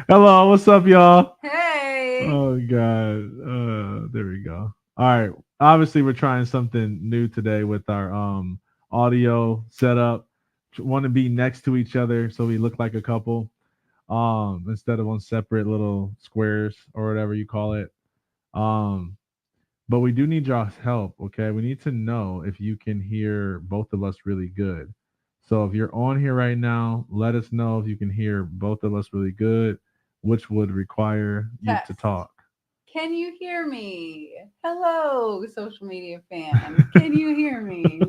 Hello, what's up, y'all? Hey. Oh God, there we go. All right, obviously we're trying something new today with our audio setup. Want to be next to each other so we look like a couple, instead of on separate little squares or whatever you call it. Um, but we do need y'all's help. Okay, we need to know if you can hear both of us really good. So if you're on here right now, let us know if you can hear both of us really good, which would require you to Test. talk. Can you hear me? Hello, social media fans. Can you hear me?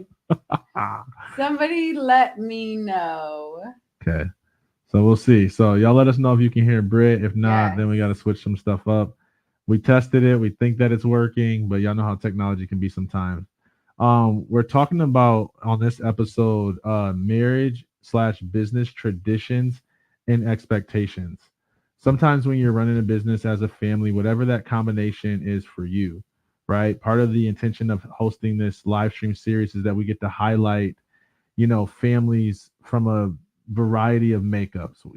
Somebody let me know. Okay. So we'll see. So y'all let us know if you can hear Brit. If not, Yes. then we got to switch some stuff up. We tested it. We think that it's working, but y'all know how technology can be sometimes. We're talking about on this episode marriage slash business traditions and expectations. Sometimes when you're running a business as a family, whatever that combination is for you, right? Part of the intention of hosting this live stream series is that we get to highlight, families from a variety of makeups. A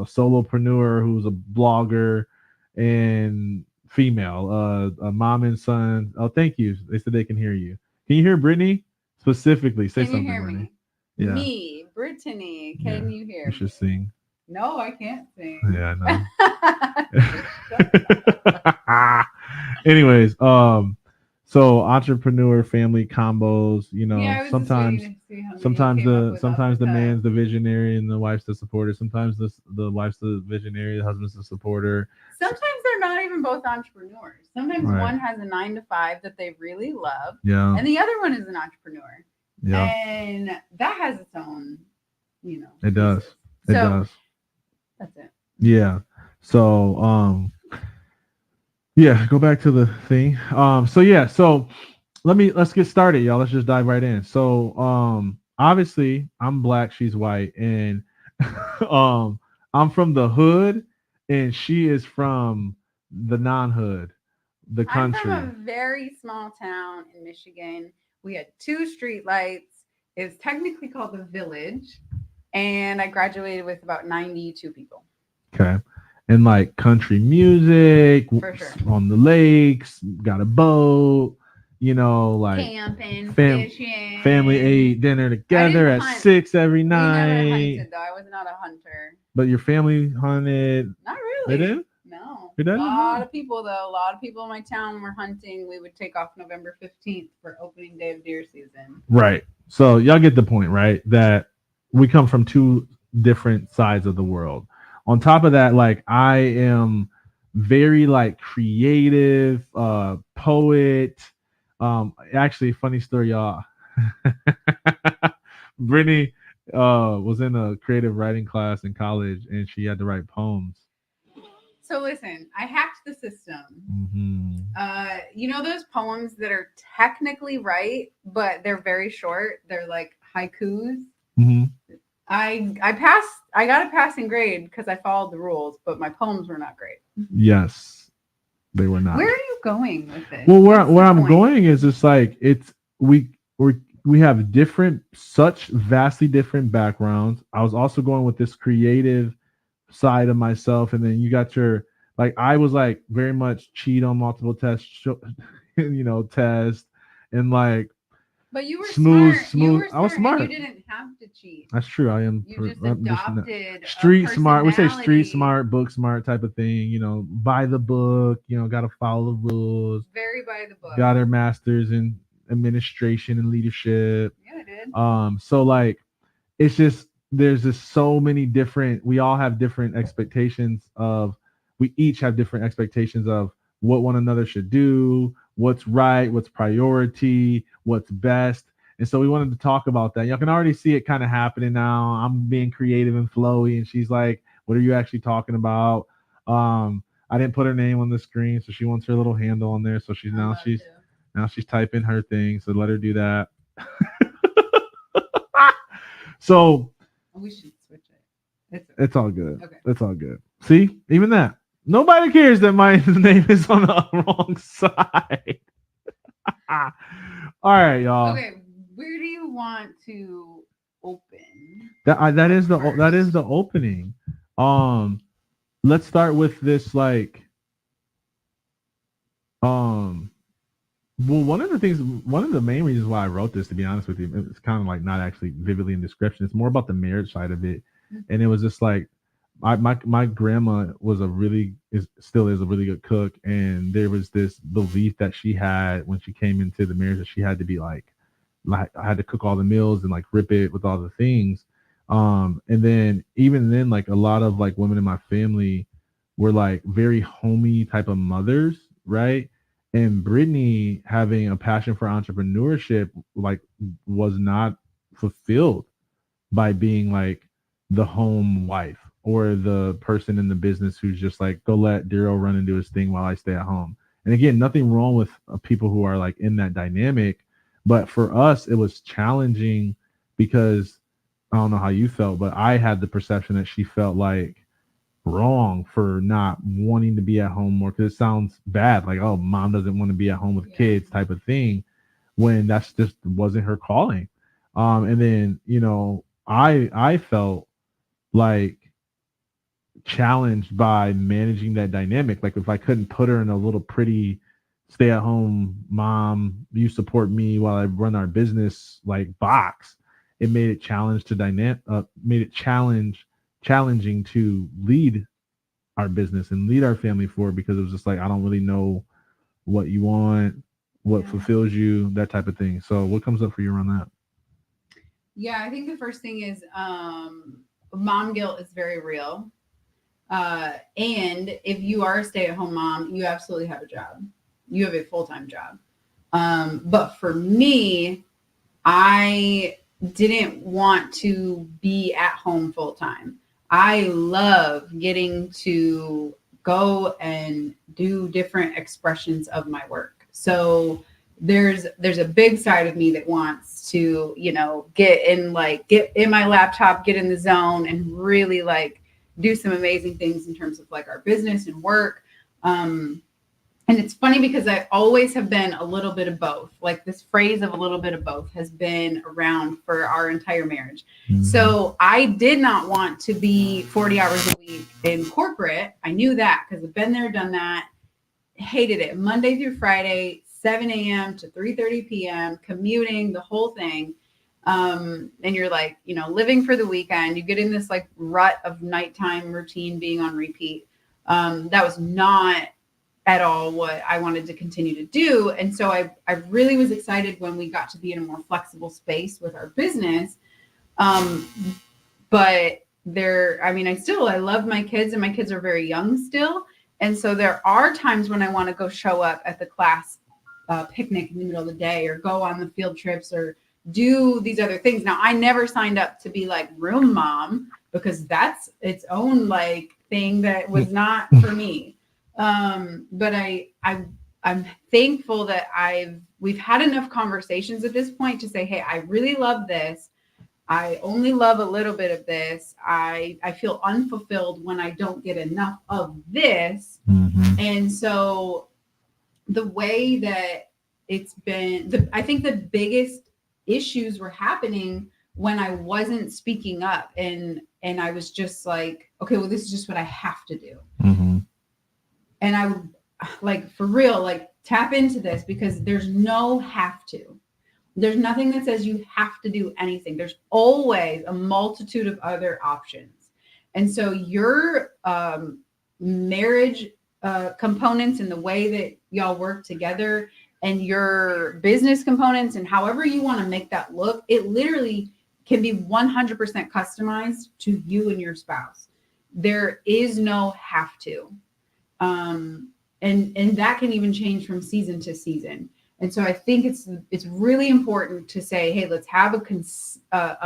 solopreneur who's a blogger and female, a mom and son. Oh, thank you. They said they can hear you. Can you hear Brittany specifically? Say Can you something, hear Brittany. me? Yeah, Me, Brittany. yeah. Can you hear You me? should sing. No, I can't sing. Yeah, I know. Anyways, so entrepreneur family combos, Yeah, I was just waiting sometimes to see how many you sometimes came up the with off the sometimes the cuff. man's the visionary and the wife's the supporter. Sometimes the wife's the visionary, the husband's the supporter. Sometimes they're not even both entrepreneurs. Sometimes Right. one has a 9 to 5 that they really love, Yeah. and the other one is an entrepreneur. Yeah. And that has its own, It does. pieces. It So does. that's it. Yeah. So yeah, go back to the thing. So let's get started, y'all. Let's just dive right in. So obviously I'm black, she's white, and um I'm from the hood and she is from the non-hood, the I'm from country. a very small town in Michigan. We had 2 street lights. It was technically called the Village, and I graduated with about 92 people. Okay. And like country music For sure. on the lakes, got a boat, like Camping, fam- family fishing. ate dinner I together didn't at hunt. 6 every We never night. hunted though. I was not a hunter. But your family hunted. Not They really. did? No. Your A dad didn't lot hunt? of people though. A lot of people in my town were hunting. We would take off November 15th for opening day of deer season. Right. So y'all get the point, right? That we come from two different sides of the world. On top of that, like I am very like creative, poet. Actually, funny story, y'all. Brittany was in a creative writing class in college and she had to write poems. So listen, I hacked the system. Hmm. Those poems that are technically right, but they're very short. They're like haikus. Hmm. I passed. I got a passing grade because I followed the rules, but my poems were not great. Yes, they were not. Where are you going with this? Well, What's where the I'm point? going is it's like we have different, such vastly different backgrounds. I was also going with this creative side of myself, and then you got your, like I was like very much cheat on multiple tests, test, and like But you were smooth, smart. You smooth. were I was smart, and you smart. didn't have to cheat. That's true. I am. You just I'm just adopted a street smart. We say street personality. smart, book smart type of thing. Buy the book. Got to follow the rules. Very by the book. Got her master's in administration and leadership. Yeah, I did. So like it's just there's just so many different. We all have different expectations of. We each have different expectations of what one another should do, what's right, what's priority, what's best. And so we wanted to talk about that. Y'all can already see it kind of happening now. I'm being creative and flowy, and she's like, "What are you actually talking about?" I didn't put her name on the screen, so she wants her little handle on there. So I'm about to. now she's typing her thing. So let her do that. So We should switch it. It's okay. it's all good. Okay. It's all good. See, even that. Nobody cares that my name is on the wrong side. All right, y'all. Okay, where do you want to open That at is the first. opening. Um, let's start with this um well, one of the main reasons why I wrote this, to be honest with you, it's kind of like not actually vividly in description. It's more about the marriage side of it, and it was just like my grandma was a really is still is a really good cook, and there was this belief that she had when she came into the marriage that she had to be like I had to cook all the meals and like rip it with all the things. And then even then, like a lot of like women in my family were like very homey type of mothers, right? And Brittany having a passion for entrepreneurship like was not fulfilled by being like the home wife or the person in the business who's just like go let Daryl run and do his thing while I stay at home. And again, nothing wrong with people who are like in that dynamic, but for us it was challenging because I don't know how you felt, but I had the perception that she felt like wrong for not wanting to be at home more because it sounds bad, like oh, mom doesn't want to be at home with Yeah. kids type of thing, when that's just wasn't her calling. And then I felt like challenged by managing that dynamic. Like if I couldn't put her in a little pretty stay at home mom, you support me while I run our business like box, it made it made it challenging to lead our business and lead our family forward because it was just like I don't really know what you want, what Yeah. fulfills you, that type of thing. So what comes up for you around that? Yeah, I think the first thing is mom guilt is very real. And if you are a stay-at-home mom, you absolutely have a job. You have a full-time job. But for me, I didn't want to be at home full time. I love getting to go and do different expressions of my work. So there's a big side of me that wants to, get in my laptop, get in the zone and really like do some amazing things in terms of like our business and work. And it's funny because I always have been a little bit of both. Like this phrase of a little bit of both has been around for our entire marriage. Mm-hmm. So I did not want to be 40 hours a week in corporate. I knew that because I've been there, done that, hated it. Monday through Friday, 7 a.m. to 3:30 p.m., commuting, the whole thing. And you're like, living for the weekend. You get in this like rut of nighttime routine being on repeat. That was not at all what I wanted to continue to do. And so I really was excited when we got to be in a more flexible space with our business. Um, but I love my kids and my kids are very young still. And so there are times when I want to go show up at the class picnic in the middle of the day or go on the field trips or do these other things. Now, I never signed up to be like room mom because that's its own like thing that was not for me. But I'm thankful that we've had enough conversations at this point to say, hey, I really love this. I only love a little bit of this. I feel unfulfilled when I don't get enough of this. Mm-hmm. And so the way that it's been, I think the biggest issues were happening when I wasn't speaking up and I was just like, okay, well, this is just what I have to do. Mm-hmm. And I would like for real, like tap into this because there's no have to. There's nothing that says you have to do anything. There's always a multitude of other options. And so your marriage components and the way that y'all work together and your business components and however you want to make that look, it literally can be 100% customized to you and your spouse. There is no have to. And that can even change from season to season. And so I think it's really important to say, hey, let's have a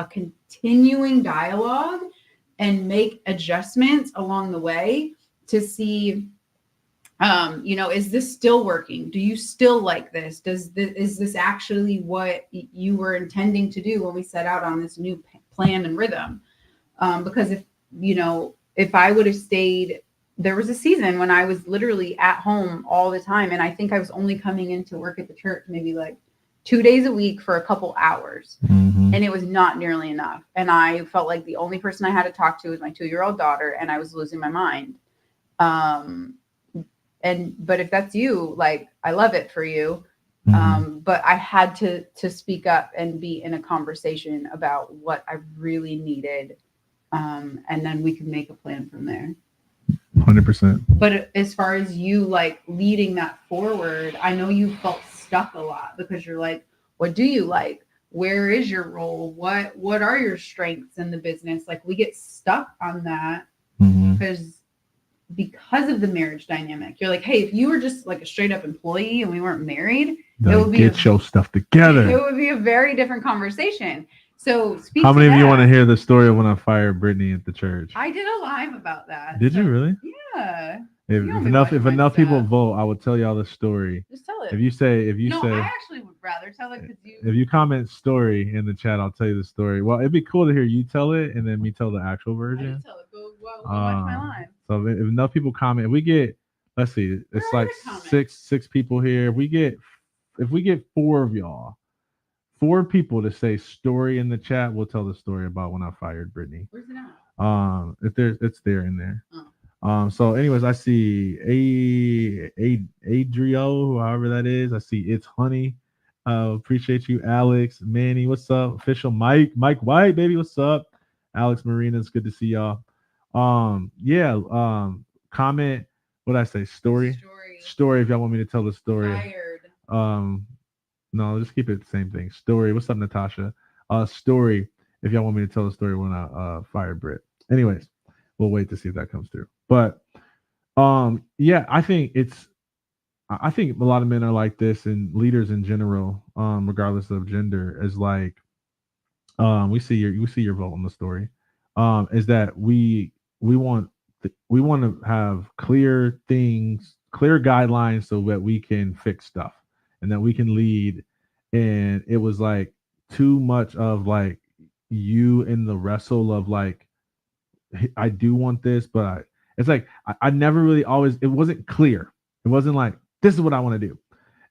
continuing dialogue and make adjustments along the way to see, is this still working? Do you still like this? Is this actually what you were intending to do when we set out on this new plan and rhythm? Because if I would have stayed, there was a season when I was literally at home all the time. And I think I was only coming into work at the church maybe like 2 days a week for a couple hours. Mm-hmm. and it was not nearly enough. And I felt like the only person I had to talk to was my 2-year-old daughter, and I was losing my mind. Um, but if that's you, like, I love it for you. But I had to speak up and be in a conversation about what I really needed. And then we could make a plan from there. 100%. But as far as you like leading that forward, I know you felt stuck a lot because you're like, what do you like? Where is your role? What are your strengths in the business? Like, we get stuck on that because of the marriage dynamic. You're like, hey, if you were just like a straight up employee and we weren't married, it would be get your stuff together. It would be a very different conversation. So how many of you want to hear the story of when I fired Brittany at the church? I did a live about that. Did you really? Yeah. If enough people vote, I will tell y'all the story. Just tell it. If you say, I actually would rather tell it because if you comment story in the chat, I'll tell you the story. Well, it'd be cool to hear you tell it and then me tell the actual version. Tell it. Go watch my live. So if enough people comment, if we get, let's see, it's like six people here. If we get 4 of y'all, 4 people to say story in the chat, we'll tell the story about when I fired Brittany. Where's it at? It's there in there. Oh. So anyways, I see Adrio, however that is. I see It's Honey. Appreciate you, Alex, Manny. What's up? Official Mike White, baby. What's up? Alex Marina, it's good to see y'all. Comment. What did I say? Story. If y'all want me to tell the story. Fired. No, just keep it the same thing. Story. What's up, Natasha? Story. If y'all want me to tell the story when I fired Britt. Anyways, we'll wait to see if that comes through. But I think a lot of men are like this, and leaders in general, regardless of gender, is like, we see your vote on the story. Is that we want to have clear things, clear guidelines, so that we can fix stuff and that we can lead. And it was like too much of like you in the wrestle of like, I do want this, but it's like I never really always. It wasn't clear. It wasn't like, this is what I want to do.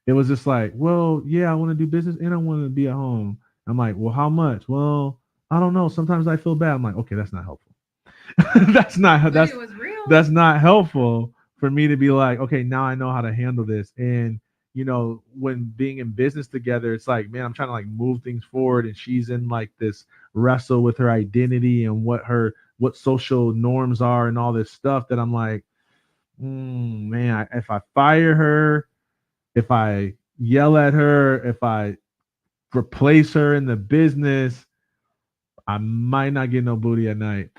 It was just like, well, yeah, I want to do business and I want to be at home. I'm like, well, how much? Well, I don't know. Sometimes I feel bad. I'm like, okay, that's not helpful. that's not helpful for me to be like, okay, now I know how to handle this. And when being in business together, it's like, man, I'm trying to like move things forward, and she's in like this wrestle with her identity and what social norms are and all this stuff, that I'm like, man, if I fire her, if I yell at her, if I replace her in the business, I might not get no booty at night.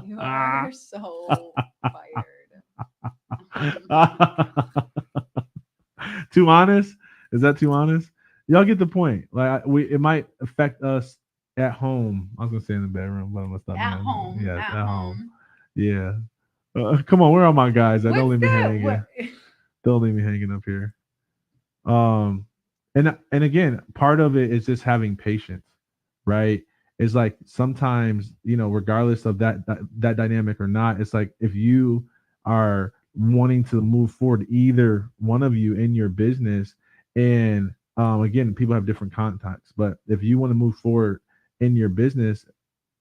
You are so fired. Too honest? Is that too honest? Y'all get the point. Like it might affect us at home. I was gonna say in the bedroom, but let's not. At home. Yeah, at home. Yeah. Come on, where are my guys? Don't leave me hanging. Don't leave me hanging up here. And again, part of it is just having patience, right? It's like sometimes, regardless of that dynamic or not, it's like if you are wanting to move forward, either one of you in your business, and again, people have different contacts, but if you want to move forward in your business,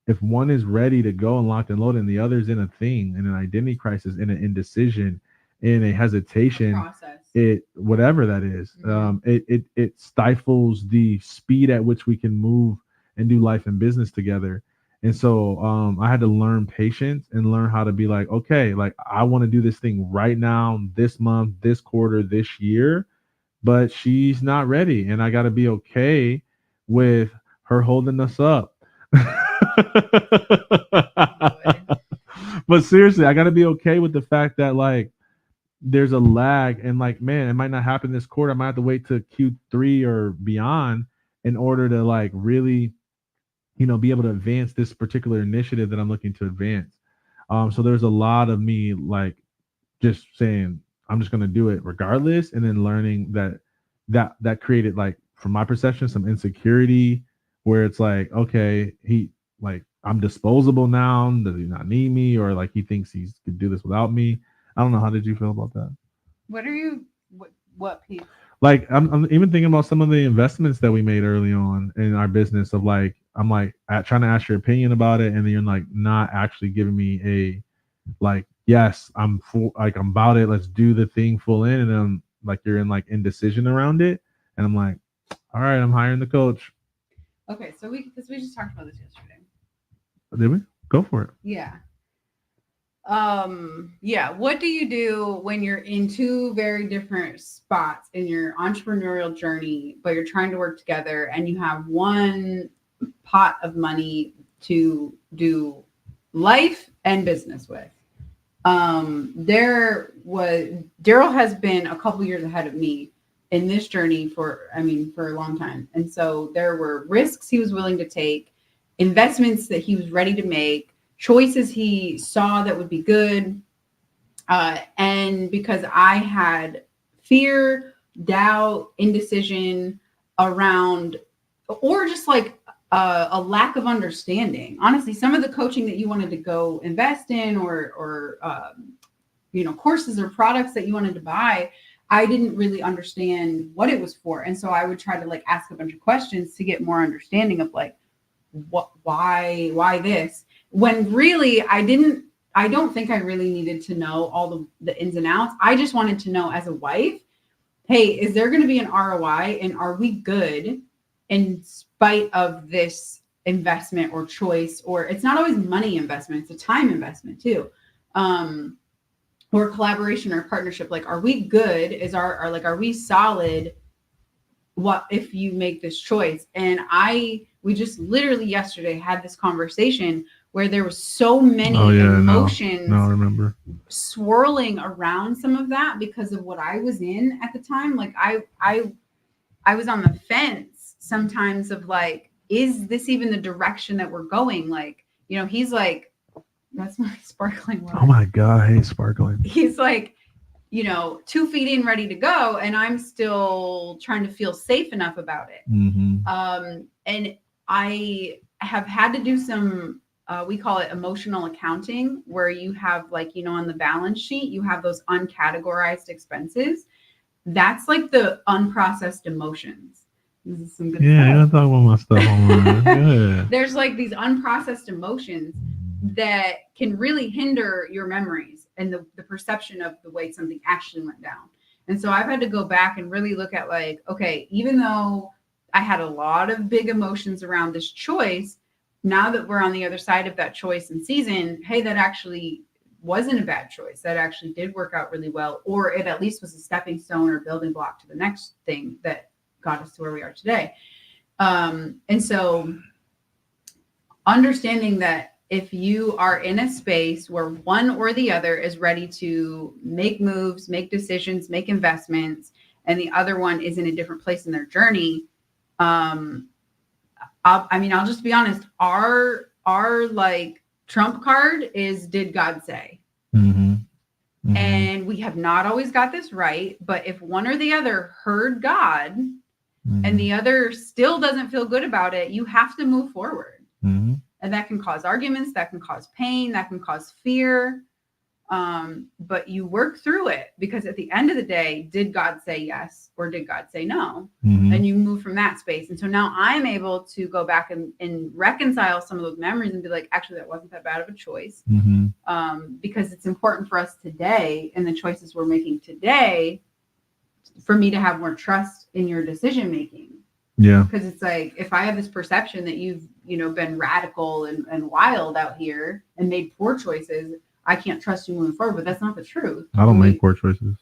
if one is ready to go and locked and loaded, and the other's in a thing, in an identity crisis, in an indecision, in a hesitation, whatever that is, it stifles the speed at which we can move and do life and business together. And so I had to learn patience and learn how to be like, okay, like I want to do this thing right now, this month, this quarter, this year, but she's not ready, and I got to be okay with her holding us up. But seriously, I got to be okay with the fact that like there's a lag, and like, man, it might not happen this quarter. I might have to wait to Q3 or beyond in order to like really, be able to advance this particular initiative that I'm looking to advance. So there's a lot of me like just saying I'm just going to do it regardless, and then learning that created, like, from my perception, some insecurity, where it's like, okay, I'm disposable now. Does he not need me? Or like he thinks he could do this without me. I don't know. How did you feel about that? What piece? like I'm even thinking about some of the investments that we made early on in our business of like I'm like trying to ask your opinion about it, and then you're like not actually giving me a like yes I'm full like I'm about it, let's do the thing full in, and then like you're in like indecision around it, and I'm like all right, I'm hiring the coach. Okay, so because we just talked about this yesterday. Did we go for it? Yeah. Yeah, what do you do when you're in two very different spots in your entrepreneurial journey, but you're trying to work together and you have one pot of money to do life and business with? There was Daryl has been a couple years ahead of me in this journey for a long time. And so there were risks he was willing to take, investments that he was ready to make, choices he saw that would be good. And because I had fear, doubt, indecision around, or just like a lack of understanding. Honestly, some of the coaching that you wanted to go invest in, or courses or products that you wanted to buy, I didn't really understand what it was for, and so I would try to like ask a bunch of questions to get more understanding of like why this, when really I don't think I really needed to know all the ins and outs. I just wanted to know as a wife, hey, is there going to be an ROI, and are we good in spite of this investment or choice? Or it's not always money investment, it's a time investment too. Or collaboration or partnership. Like, are we good? Are we solid? What if you make this choice? And we just literally yesterday had this conversation where there was so Oh many yeah, no, I emotions remember. swirling around some of that because of what I was in at the time. Like I was on the fence sometimes of like, is this even the direction that we're going? Like, he's like, that's my sparkling Oh water. my god, I hate sparkling. He's like, 2 feet in, ready to go, and I'm still trying to feel safe enough about it. Mm-hmm. And I have had to do some, we call it emotional accounting, where you have like, on the balance sheet, you have those uncategorized expenses. That's like the unprocessed emotions. This is some good Yeah, you stuff. gotta talk about my stuff on there. There's like these unprocessed emotions that can really hinder your memories and the perception of the way something actually went down. And so I've had to go back and really look at like, okay, even though I had a lot of big emotions around this choice, now that we're on the other side of that choice and season, hey, that actually wasn't a bad choice. That actually did work out really well, or it at least was a stepping stone or building block to the next thing that got us to where we are today. And so understanding that if you are in a space where one or the other is ready to make moves, make decisions, make investments, and the other one is in a different place in their journey, um, I'll just be honest. Our like trump card is, did God say? Mm-hmm. Mm-hmm. And we have not always got this right. But if one or the other heard God and Mm-hmm. the other still doesn't feel good about it, you have to move forward. Mm-hmm. And that can cause arguments, that can cause pain, that can cause fear. But you work through it, because at the end of the day, did God say yes or did God say no? Mm-hmm. And you move from that space. And so now I'm able to go back and reconcile some of those memories and be like, actually, that wasn't that bad of a choice. Mm-hmm. Because it's important for us today and the choices we're making today for me to have more trust in your decision making. Yeah. Because it's like, if I have this perception that you've been radical and wild out here and made poor choices, I can't trust you moving forward. But that's not the truth. I don't make poor choices.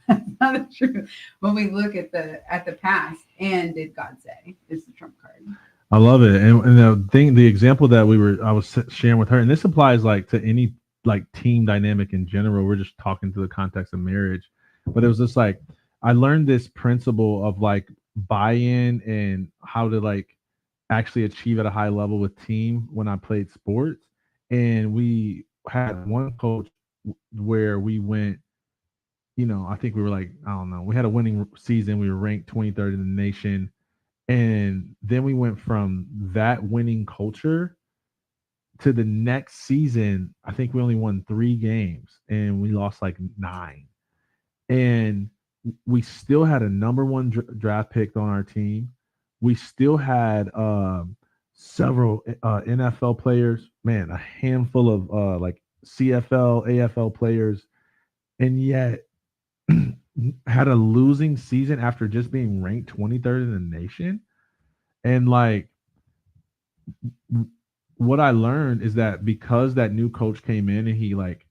That's not the truth. When we look at the past, and did God say, is the trump card. I love it, and the example that I was sharing with her, and this applies like to any like team dynamic in general. We're just talking to the context of marriage, but it was just like I learned this principle of like buy-in and how to like actually achieve at a high level with team when I played sports, and we had one coach where we went. I think we were like, I don't know, we had a winning season. We were ranked 23rd in the nation, and then we went from that winning culture to the next season. I think we only won 3 games and we lost like 9. And we still had a number one draft pick on our team. We still had several NFL players, man, a handful of like CFL, AFL players, and yet had a losing season after just being ranked 23rd in the nation. And like what I learned is that because that new coach came in and he like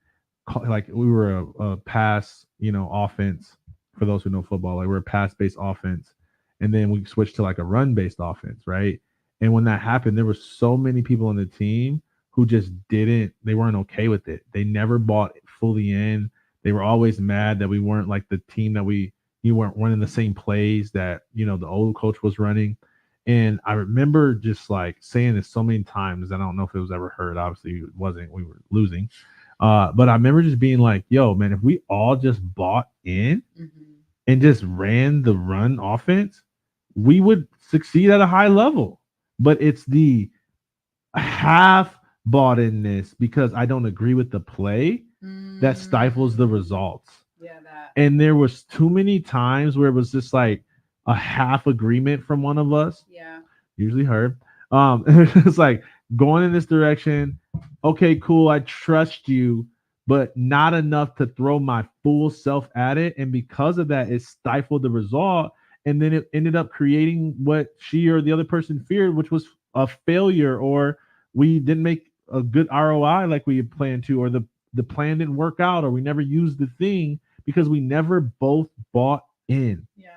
we were a pass, offense for those who know football, like we're a pass based offense. And then we switched to like a run based offense, right? And when that happened, there were so many people on the team who just they weren't okay with it. They never bought fully in. They were always mad that we weren't like the team that you weren't running the same plays that, the old coach was running. And I remember just like saying this so many times. I don't know if it was ever heard. Obviously, it wasn't. We were losing. But I remember just being like, yo, man, if we all just bought in and just ran the run offense, we would succeed at a high level. But it's the half bought in this because I don't agree with the play that stifles the results. Yeah, that. And there was too many times where it was just like a half agreement from one of us. Yeah. Usually her. It's like going in this direction. Okay, cool. I trust you, but not enough to throw my full self at it. And because of that, it stifled the result. And then it ended up creating what she or the other person feared, which was a failure, or we didn't make a good ROI like we had planned to, or the plan didn't work out, or we never used the thing because we never both bought in. Yeah.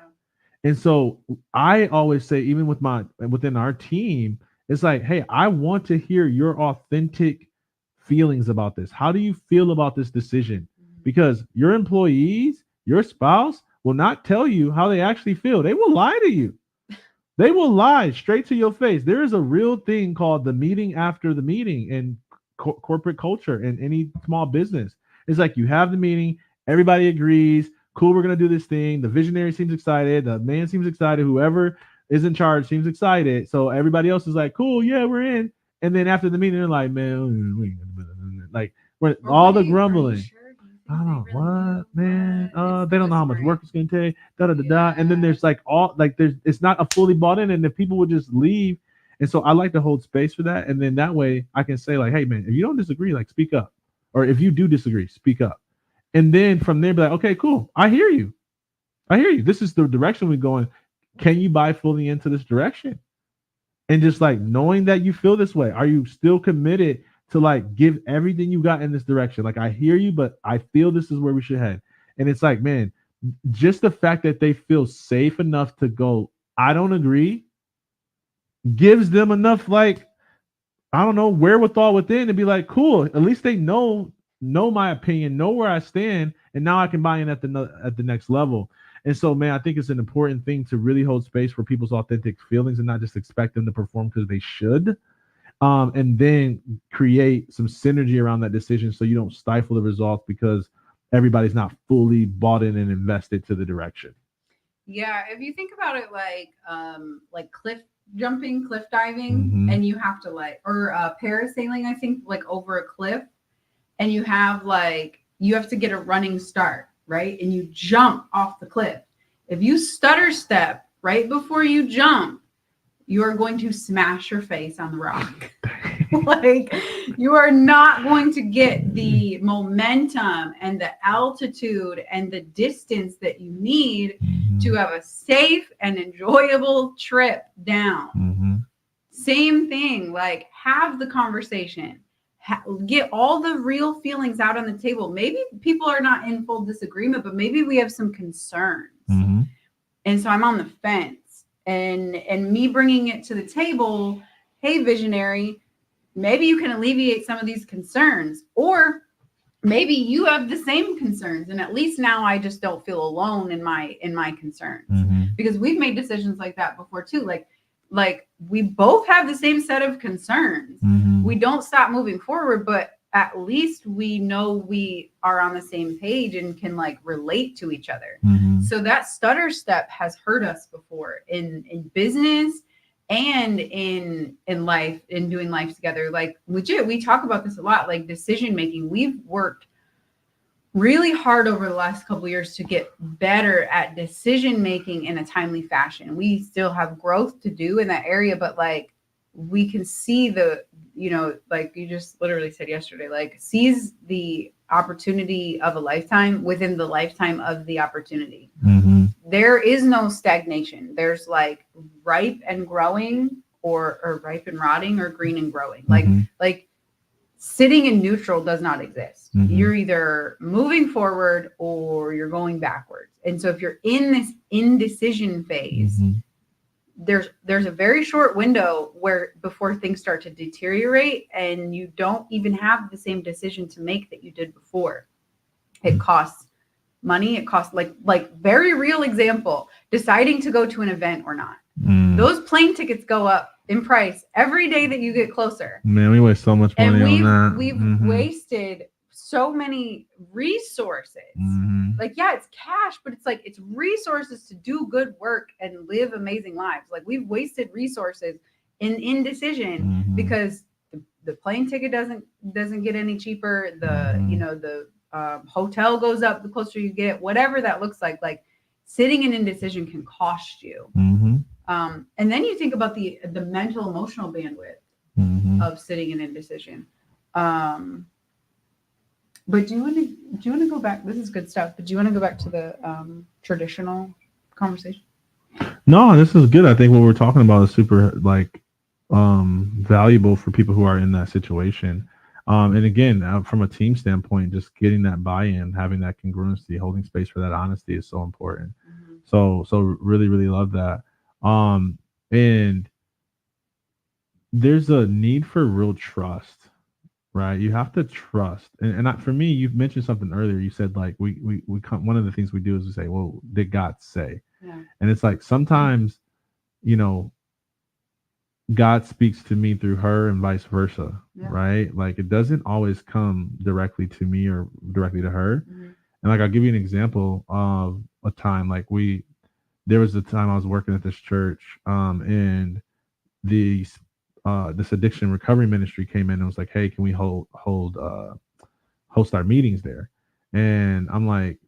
And so I always say, even within our team, it's like, hey, I want to hear your authentic feelings about this. How do you feel about this decision? Because your employees, your spouse will not tell you how they actually feel. They will lie to you. They will lie straight to your face. There is a real thing called the meeting after the meeting in corporate culture in any small business. It's like you have the meeting, everybody agrees, cool, we're going to do this thing. The visionary seems excited. The man seems excited. Whoever is in charge seems excited. So everybody else is like, cool, yeah, we're in. And then after the meeting, they're like, man, like all the grumbling. Sure? I don't know Really what, man. It's They don't know how much work it's gonna take. Da da da da. And then there's like it's not a fully bought in, and if people would just leave. And so I like to hold space for that, and then that way I can say like, hey man, if you don't disagree, like speak up, or if you do disagree, speak up. And then from there, be like, okay, cool, I hear you. I hear you. This is the direction we're going. Can you buy fully into this direction? And just like knowing that you feel this way, are you still committed to like give everything you got in this direction? Like I hear you, but I feel this is where we should head. And it's like, man, just the fact that they feel safe enough to go, I don't agree, gives them enough like, I don't know, wherewithal within to be like, cool, at least they know my opinion, know where I stand, and now I can buy in at the next level. And so, man, I think it's an important thing to really hold space for people's authentic feelings and not just expect them to perform because they should. And then create some synergy around that decision so you don't stifle the results because everybody's not fully bought in and invested to the direction. Yeah, if you think about it like cliff jumping, cliff diving, and you have to or parasailing, I think, like over a cliff, and you have to get a running start, right? And you jump off the cliff. If you stutter step right before you jump, you are going to smash your face on the rock. Like you are not going to get the momentum and the altitude and the distance that you need to have a safe and enjoyable trip down. Same thing, like have the conversation, get all the real feelings out on the table. Maybe people are not in full disagreement, but maybe we have some concerns. And so I'm on the fence. And me bringing it to the table, hey, visionary, maybe you can alleviate some of these concerns, or maybe you have the same concerns, and at least now I just don't feel alone in my concerns. Because we've made decisions like that before too. Like we both have the same set of concerns. We don't stop moving forward, but at least we know we are on the same page and can like relate to each other. So that stutter step has hurt us before in business and in life, in doing life together. Like legit, we talk about this a lot, like decision making. We've worked really hard over the last couple of years to get better at decision making in a timely fashion. We still have growth to do in that area, but like we can see the, like you just literally said yesterday, like seize the opportunity of a lifetime within the lifetime of the opportunity. Mm-hmm. There is no stagnation. There's like ripe and growing, or ripe and rotting, or green and growing. Mm-hmm. Like sitting in neutral does not exist. Mm-hmm. You're either moving forward or you're going backwards. And so if you're in this indecision phase, Mm-hmm. there's a very short window where before things start to deteriorate and you don't even have the same decision to make that you did before. It costs money. It costs like very real example, deciding to go to an event or not. Those plane tickets go up in price every day that you get closer. Man, we waste so much money on that. We've wasted so many resources. Like, yeah, it's cash, but it's like it's resources to do good work and live amazing lives. Like we've wasted resources in indecision because the plane ticket doesn't get any cheaper. The hotel goes up the closer you get. Whatever that looks like sitting in indecision can cost you. And then you think about the mental emotional bandwidth of sitting in indecision. But do you want to go back? This is good stuff. But do you want to go back to the traditional conversation? No, this is good. I think what we're talking about is super valuable for people who are in that situation. And again, from a team standpoint, just getting that buy-in, having that congruency, holding space for that honesty is so important. So really, really love that. And there's a need for real trust, right? You have to trust. And for me, you've mentioned something earlier. You said like we come, one of the things we do is we say, well, did God say? Yeah. And it's like sometimes, God speaks to me through her and vice versa, right? Like it doesn't always come directly to me or directly to her. And like I'll give you an example of a time there was a time I was working at this church, and this addiction recovery ministry came in and was like, hey, can we host our meetings there? And I'm like,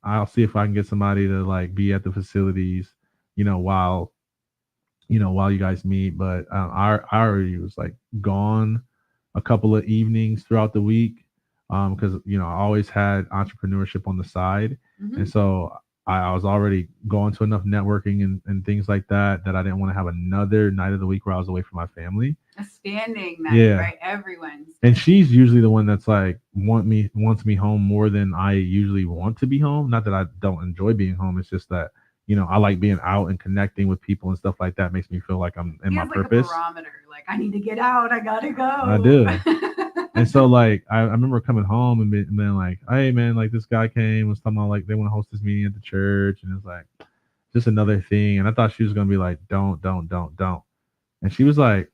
I'll see if I can get somebody to like be at the facilities, while you guys meet. But I already was like gone a couple of evenings throughout the week, because I always had entrepreneurship on the side, and so I was already going to enough networking and things like that I didn't want to have another night of the week where I was away from my family. A standing night, right? Every Wednesday. And she's usually the one that's like wants me home more than I usually want to be home. Not that I don't enjoy being home. It's just that I like being out and connecting with people and stuff like that. Makes me feel like I'm in my purpose. A barometer, like I need to get out. I gotta go. I do. And so like I remember coming home and being like, hey man, like this guy came, was talking about like they want to host this meeting at the church, and it's like just another thing. And I thought she was gonna be like, don't. And she was like,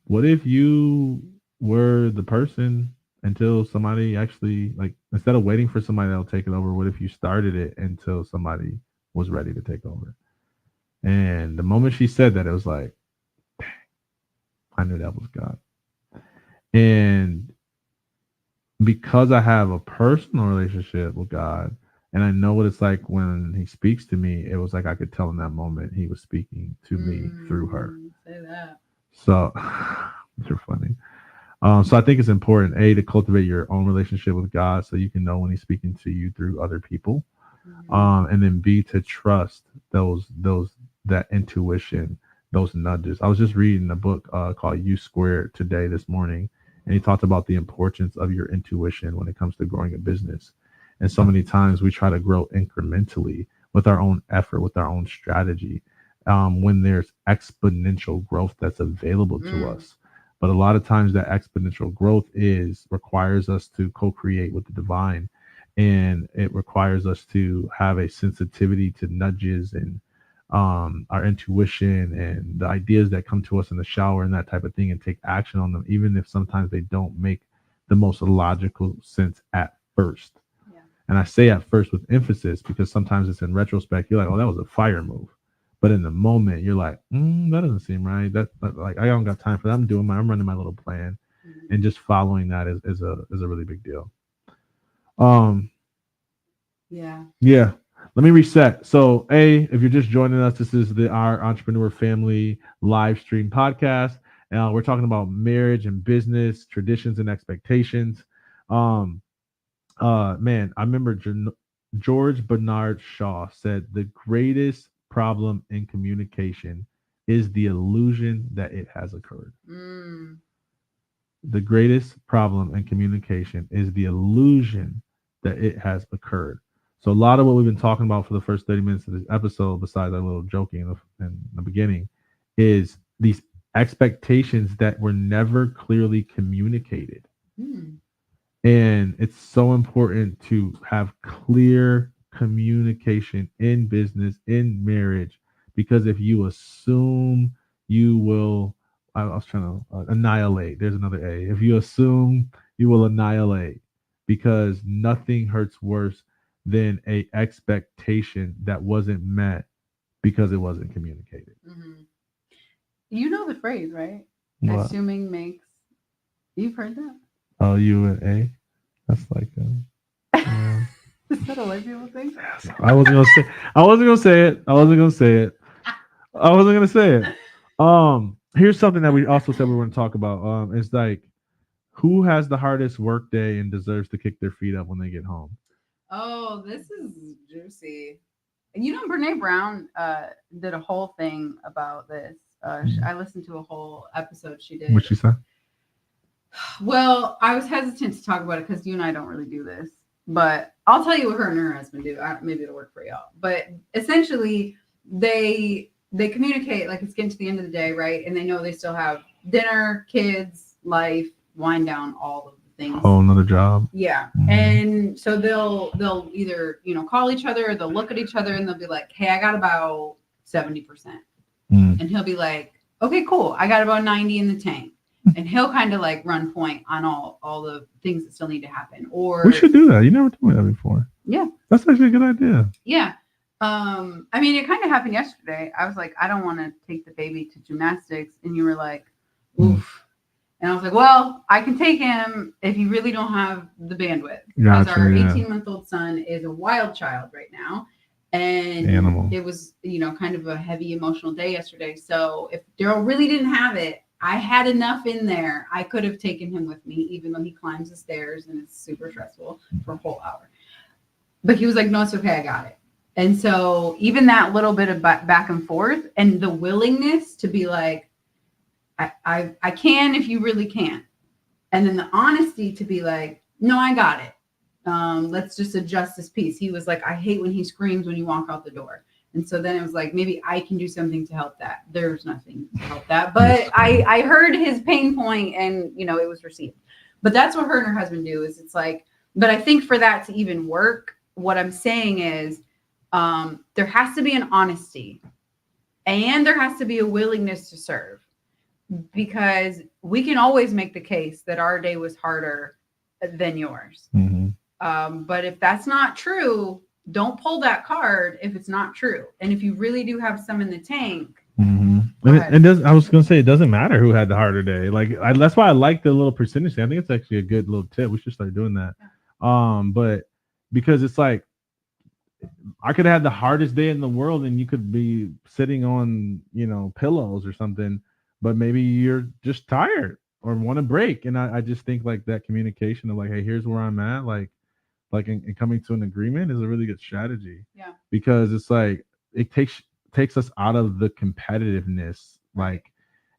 what if you were the person until somebody actually, like, instead of waiting for somebody that'll take it over, what if you started it until somebody was ready to take over? And the moment she said that, it was like, dang, I knew that was God. And because I have a personal relationship with God and I know what it's like when he speaks to me, it was like I could tell in that moment he was speaking to me through her. Say that. So you're funny. So I think it's important, A, to cultivate your own relationship with God so you can know when he's speaking to you through other people. And then B, to trust that intuition, those nudges. I was just reading a book called U Squared today, this morning, and he talked about the importance of your intuition when it comes to growing a business. And so many times we try to grow incrementally with our own effort, with our own strategy, when there's exponential growth that's available to us. But a lot of times that exponential growth requires us to co-create with the divine. And it requires us to have a sensitivity to nudges and our intuition and the ideas that come to us in the shower and that type of thing, and take action on them, even if sometimes they don't make the most logical sense at first. Yeah. And I say at first with emphasis because sometimes it's in retrospect, you're like, oh, that was a fire move. But in the moment, you're like, that doesn't seem right. That like I don't got time for that. I'm running my little plan. and just following that is a really big deal. Um, Yeah. yeah. Let me reset. So, if you're just joining us, this is the our Entrepreneur Family live stream podcast. We're talking about marriage and business, traditions and expectations. Um, man, I remember George Bernard Shaw said the greatest problem in communication is the illusion that it has occurred. Mm. The greatest problem in communication is the illusion that it has occurred. So a lot of what we've been talking about for the first 30 minutes of this episode, besides our little joking in the beginning, is these expectations that were never clearly communicated. Mm. And it's so important to have clear communication in business, in marriage, because if you assume, you will, I was trying to annihilate. There's another A. If you assume, you will annihilate, because nothing hurts worse than a expectation that wasn't met because it wasn't communicated. Hmm. You know the phrase, right? What? Assuming makes. You've heard that? Oh, you and A? That's like yeah. Is that a white people thing? Yes. I wasn't gonna say. I wasn't gonna say it. I wasn't gonna say it. I wasn't gonna say it. Here's something that we also said we were gonna talk about. It's like, who has the hardest work day and deserves to kick their feet up when they get home? Oh, this is juicy. And you know, Brene Brown did a whole thing about this. I listened to a whole episode she did. What she said? Well, I was hesitant to talk about it because you and I don't really do this, but I'll tell you what her and her husband do. Maybe it'll work for y'all. But essentially, they communicate like it's getting to the end of the day, right? And they know they still have dinner, kids, life, wind down, all of the things. Oh, another job. Yeah. And so they'll either, call each other or they'll look at each other and they'll be like, "Hey, I got about 70%." And he'll be like, "Okay, cool. I got about 90 in the tank." And he'll kind of like run point on all the things that still need to happen. Or we should do that. You never told me that before. Yeah. That's actually a good idea. Yeah. I mean, it kind of happened yesterday. I was like, I don't want to take the baby to gymnastics. And you were like, oof. And I was like, well, I can take him if you really don't have the bandwidth. Because our 18-month-old son is a wild child right now. And Animal. It was, kind of a heavy emotional day yesterday. So if Daryl really didn't have it, I had enough in there. I could have taken him with me, even though he climbs the stairs and it's super stressful for a whole hour. But he was like, no, it's okay. I got it. And so even that little bit of back and forth and the willingness to be like, I can if you really can't. And then the honesty to be like, no, I got it. Let's just adjust this piece. He was like, I hate when he screams when you walk out the door. And so then it was like, maybe I can do something to help that. There's nothing to help that. But I heard his pain point and, it was received. But that's what her and her husband do is it's like, but I think for that to even work, what I'm saying is there has to be an honesty and there has to be a willingness to serve, because we can always make the case that our day was harder than yours. Mm-hmm. But if that's not true, don't pull that card if it's not true. And if you really do have some in the tank. Mm-hmm. And it does. I was gonna say it doesn't matter who had the harder day. Like that's why I like the little percentage thing. I think it's actually a good little tip. We should start doing that. But because it's like I could have had the hardest day in the world, and you could be sitting on pillows or something. But maybe you're just tired or want to break. And I just think like that communication of like, hey, here's where I'm at. Like in coming to an agreement is a really good strategy. Yeah. Because it's like it takes us out of the competitiveness. Like,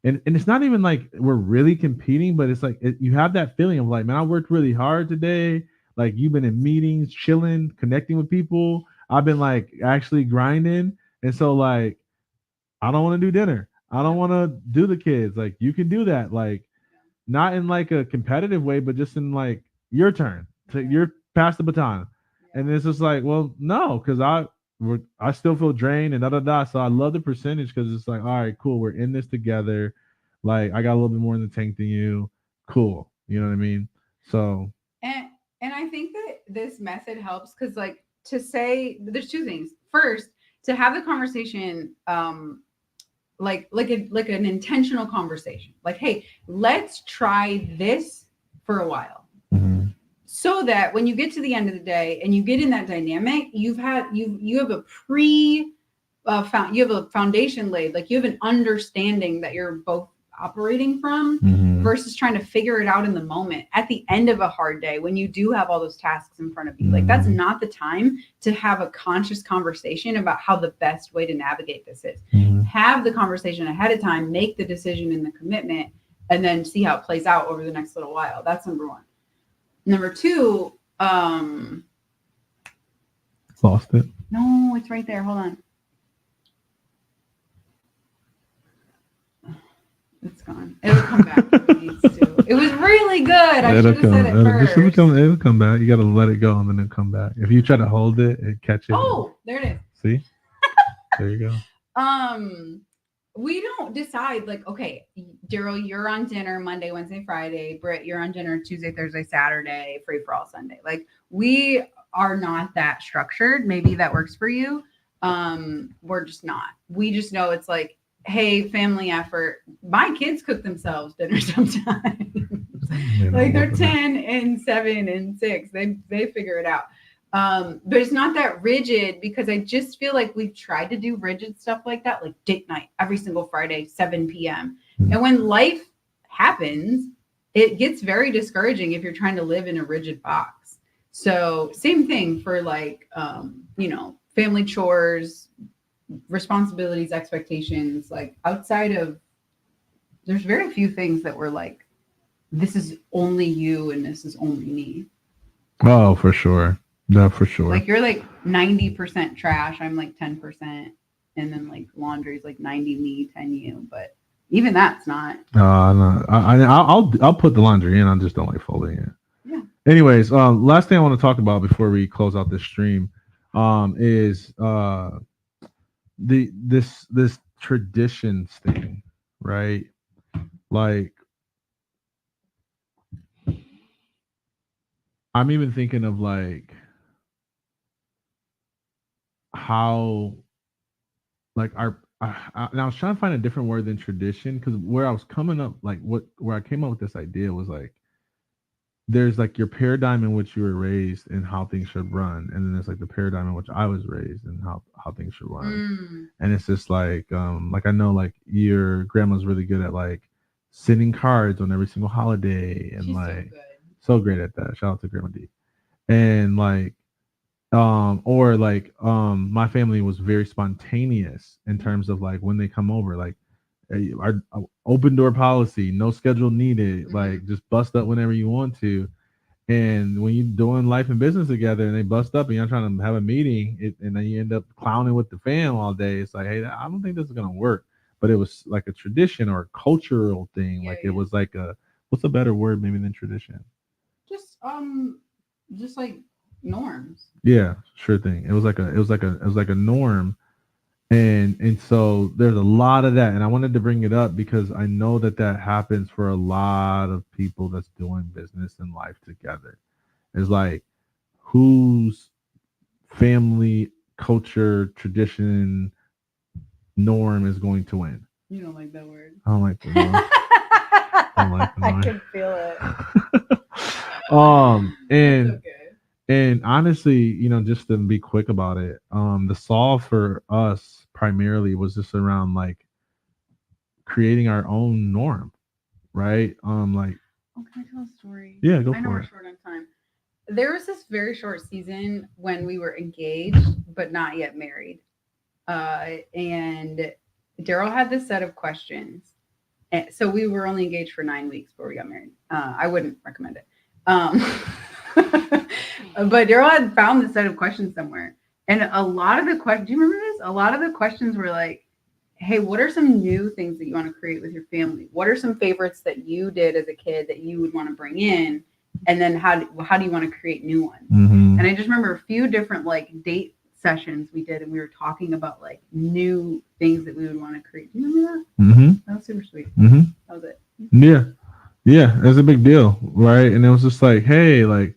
and it's not even like we're really competing, but it's like you have that feeling of like, man, I worked really hard today. Like you've been in meetings, chilling, connecting with people. I've been like actually grinding. And so like, I don't want to do dinner. I don't want to do the kids. Like you can do that. Like not in like a competitive way, but just in like your turn. You're past the baton. And it's just like, well, no, because I still feel drained and da da da. So I love the percentage because it's like, all right, cool, we're in this together. Like I got a little bit more in the tank than you. Cool. You know what I mean? So and I think that this method helps because like to say there's two things. First, to have the conversation like an intentional conversation. Like, hey, let's try this for a while. Mm-hmm. So that when you get to the end of the day and you get in that dynamic, you have a pre you have a foundation laid, like you have an understanding that you're both operating from, Mm-hmm. versus trying to figure it out in the moment at the end of a hard day when you do have all those tasks in front of you. Like, that's Mm-hmm. not the time to have a conscious conversation about how the best way to navigate this is. Mm-hmm. Have the conversation ahead of time, make the decision and the commitment, and then see how it plays out over the next little while. That's number one. Number two, Lost it. no, it's right there. Hold on. It's gone. It'll come back if it needs to. It was really good. I should have said it first. It'll come back. You got to let it go and then it'll come back. If you try to hold it and catch it. Oh, there it is. See? There you go. We don't decide like, okay, Daryl, you're on dinner Monday, Wednesday, Friday. Britt, you're on dinner Tuesday, Thursday, Saturday, free for all Sunday. Like, we are not that structured. Maybe that works for you. We're just not. We just know it's like, hey, family effort. My kids cook themselves dinner sometimes. Like, they're 10 and 7 and 6. They figure it out. But it's not that rigid, because I just feel like we've tried to do rigid stuff like that, like date night every single Friday, 7 p.m. And when life happens, it gets very discouraging if you're trying to live in a rigid box. So same thing for like, family chores, responsibilities, expectations, like outside of, there's very few things that we're like, this is only you and this is only me. Oh, for sure. No, for sure. Like, you're like 90% trash. I'm like 10%. And then like laundry's like 90 me, 10 you. But even that's not. No. I'll put the laundry in. I just don't like folding it. Yeah. Anyways, last thing I want to talk about before we close out this stream, is this traditions thing, right? Like, I'm even thinking of like how, like, and I was trying to find a different word than tradition, because where I was coming up, like where I came up with this idea was like, there's like your paradigm in which you were raised and how things should run, and then there's like the paradigm in which I was raised and how things should run. And it's just like I know like your grandma's really good at like sending cards on every single holiday, and She's like so so great at that. Shout out to Grandma D. And like or like my family was very spontaneous in terms of like when they come over, like our open door policy, no schedule needed, like just bust up whenever you want to. And when you're doing life and business together and they bust up and you're trying to have a meeting, and then you end up clowning with the fam all day, it's like, hey, I don't think this is gonna work. But it was like a tradition or a cultural thing. Yeah, like it was like a, what's a better word maybe than tradition? Just like norms. Yeah, sure thing. It was like a norm. And so there's a lot of that, and I wanted to bring it up because I know that happens for a lot of people that's doing business and life together. It's like, whose family culture tradition norm is going to win. You don't like that word. I don't like the norm. I don't like the norm. I can feel it. And okay. And honestly, just to be quick about it, the solve for us primarily was just around like creating our own norm, right? Like, can I tell a story? Yeah, go I know for we're it. short on time. There was this very short season when we were engaged but not yet married, and Daryl had this set of questions. And so we were only engaged for 9 weeks before we got married. I wouldn't recommend it. But Daryl had found this set of questions somewhere. And a lot of the questions, do you remember this? A lot of the questions were like, hey, what are some new things that you want to create with your family? What are some favorites that you did as a kid that you would want to bring in? And then how do you want to create new ones? Mm-hmm. And I just remember a few different like date sessions we did, and we were talking about like new things that we would want to create. Do you remember that? Mm-hmm. That was super sweet. Mm-hmm. That was it. Yeah, it's a big deal, right? And it was just like, hey, like,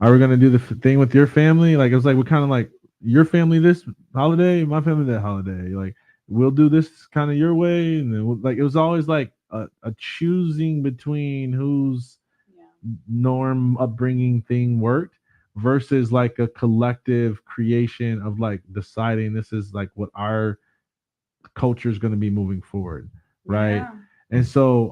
are we gonna do the thing with your family? Like, it was like, we kind of like your family this holiday, my family that holiday. Like, we'll do this kind of your way, and then like it was always like a choosing between whose Yeah. norm upbringing thing worked versus like a collective creation of like deciding this is like what our culture is going to be moving forward, right? Yeah. And so,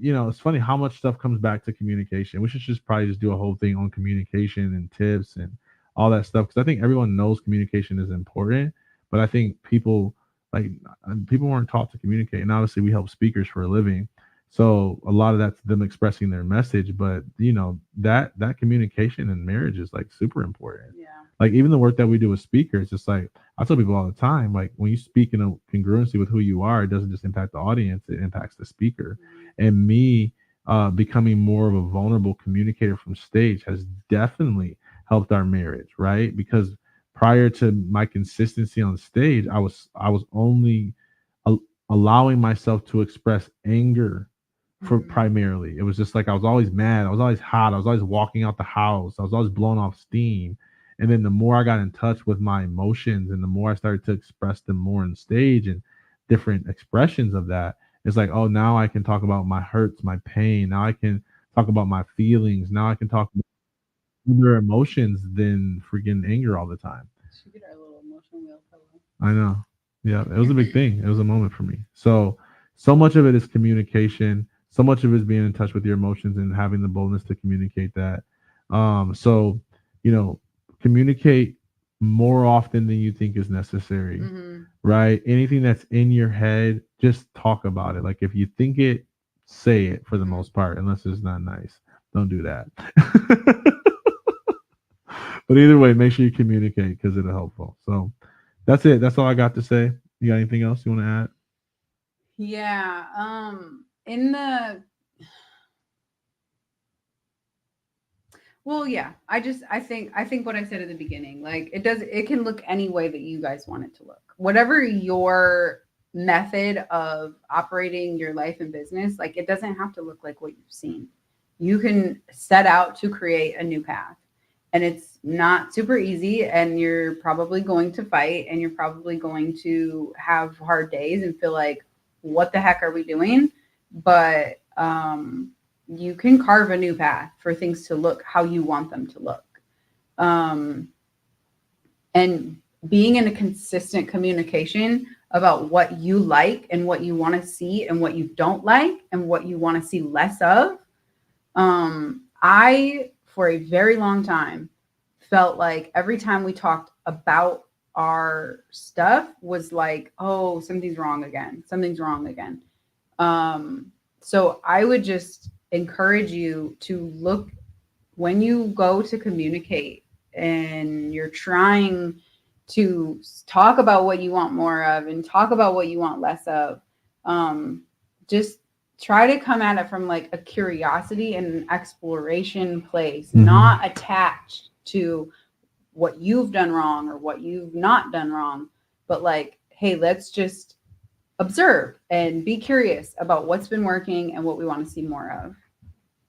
it's funny how much stuff comes back to communication. We should just probably just do a whole thing on communication and tips and all that stuff because I think everyone knows communication is important, but I think like people weren't taught to communicate, and obviously we help speakers for a living, so a lot of that's them expressing their message. But that communication in marriage is like super important. Yeah. Like even the work that we do with speakers, it's like I tell people all the time, like when you speak in a congruency with who you are, it doesn't just impact the audience, it impacts the speaker. Mhm. And me becoming more of a vulnerable communicator from stage has definitely helped our marriage, right? Because prior to my consistency on stage, I was only a- allowing myself to express anger for Mhm. primarily. It was just like I was always mad, I was always hot, I was always walking out the house, I was always blowing off steam. And then the more I got in touch with my emotions and the more I started to express them more on stage and different expressions of that, it's like, oh, now I can talk about my hurts, my pain. Now I can talk about my feelings. Now I can talk about other emotions than freaking anger all the time. Should get our little emotion wheel pillow. I know. Yeah, it was a big thing. It was a moment for me. So much of it is communication. So much of it is being in touch with your emotions and having the boldness to communicate that. So you know, communicate more often than you think is necessary, Mm-hmm. right? Anything that's in your head, just talk about it. Like if you think it, say it for the Mm-hmm. most part, unless it's not nice. Don't do that. But either way, make sure you communicate because it'll helpful. So that's it. That's all I got to say. You got anything else you want to add? Yeah. In the Well, yeah. I think what I said at the beginning, like it can look any way that you guys want it to look. Whatever your method of operating your life and business, like it doesn't have to look like what you've seen. You can set out to create a new path. And it's not super easy and you're probably going to fight and you're probably going to have hard days and feel like what the heck are we doing? But you can carve a new path for things to look how you want them to look. Um, and being in a consistent communication about what you like and what you want to see and what you don't like and what you want to see less of. I, for a very long time, felt like every time we talked about our stuff was like, oh, something's wrong again. Something's wrong again. So I would just encourage you to look when you go to communicate and you're trying to talk about what you want more of and talk about what you want less of. Just try to come at it from like a curiosity and an exploration place, Mm-hmm. not attached to what you've done wrong or what you've not done wrong, but like, hey, let's just observe and be curious about what's been working and what we want to see more of.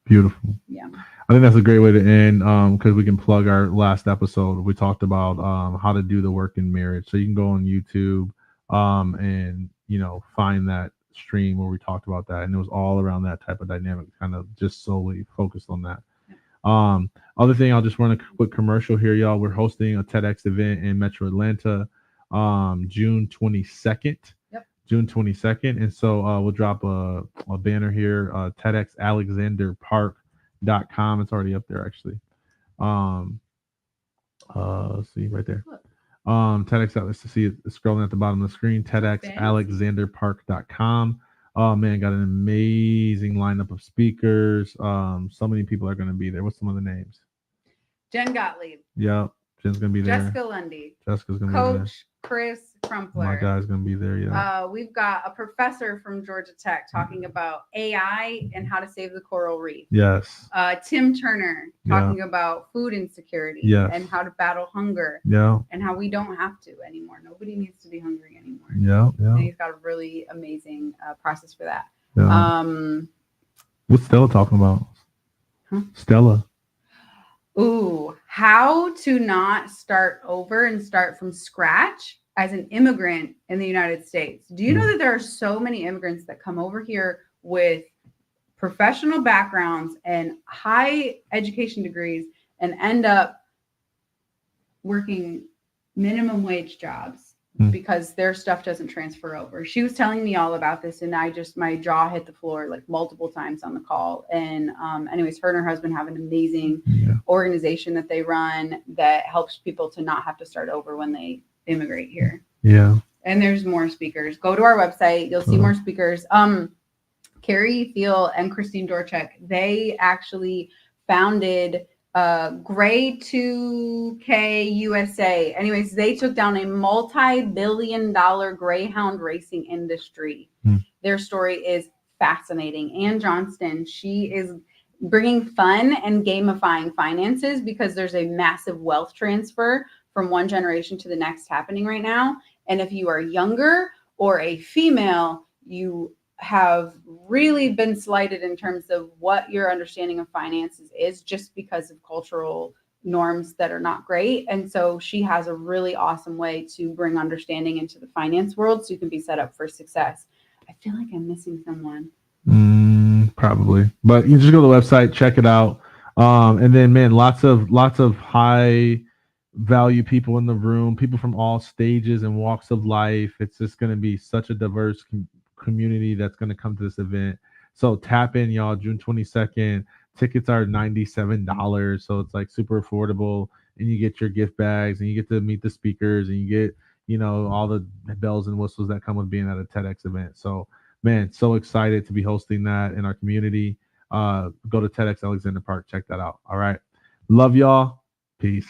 Beautiful. Yeah. I think that's a great way to end because we can plug our last episode. We talked about how to do the work in marriage. So you can go on YouTube and find that stream where we talked about that, and it was all around that type of dynamic, kind of just solely focused on that. Other thing, I'll just run a quick commercial here, y'all. We're hosting a TEDx event in Metro Atlanta, June 22nd. Yep. June 22nd. And so we'll drop a banner here, TEDxAlexanderPark.com. It's already up there actually. Um, let's see right there. TEDx, let's see it scrolling at the bottom of the screen, TEDxAlexanderPark.com. Oh man, got an amazing lineup of speakers. So many people are going to be there. What's some of the names? Jen Gottlieb, Yep, Jen's going to be there. Jessica Lundy, Jessica's going to be there. Coach Chris My Crumpler. guy's going to be there. Yeah. We've got a professor from Georgia Tech talking about AI and how to save the coral reef. Yes. Tim Turner talking about food insecurity Yes. and how to battle hunger Yeah. and how we don't have to anymore. Nobody needs to be hungry anymore. Yeah. Yeah. And he's got a really amazing process for that. Yeah. What's Stella talking about? Huh? Stella. Ooh, how to not start over and start from scratch as an immigrant in the United States. Do you know that there are so many immigrants that come over here with professional backgrounds and high education degrees and end up working minimum wage jobs because their stuff doesn't transfer over? She was telling me all about this, and my jaw hit the floor like multiple times on the call. And anyways, her and her husband have an amazing organization that they run that helps people to not have to start over when they immigrate here. Yeah. And there's more speakers. Go to our website, you'll see more speakers. Carrie Thiel and Christine Dorchek, they actually founded Gray 2K USA. Anyways, they took down a multi-billion-dollar greyhound racing industry. Their story is fascinating. Ann Johnston, she is bringing fun and gamifying finances because there's a massive wealth transfer from one generation to the next happening right now. And if you are younger or a female, you have really been slighted in terms of what your understanding of finances is, just because of cultural norms that are not great. And so she has a really awesome way to bring understanding into the finance world so you can be set up for success. I feel like I'm missing someone. Probably, but you just go to the website, check it out. And then, man, lots of high value people in the room, people from all stages and walks of life. It's just going to be such a diverse community that's going to come to this event. So tap in, y'all. June 22nd. Tickets are $97, so it's like super affordable, and you get your gift bags, and you get to meet the speakers, and you get all the bells and whistles that come with being at a TEDx event. So, man, so excited to be hosting that in our community. Go to TEDx Alexander Park, check that out. All right, love y'all. Peace.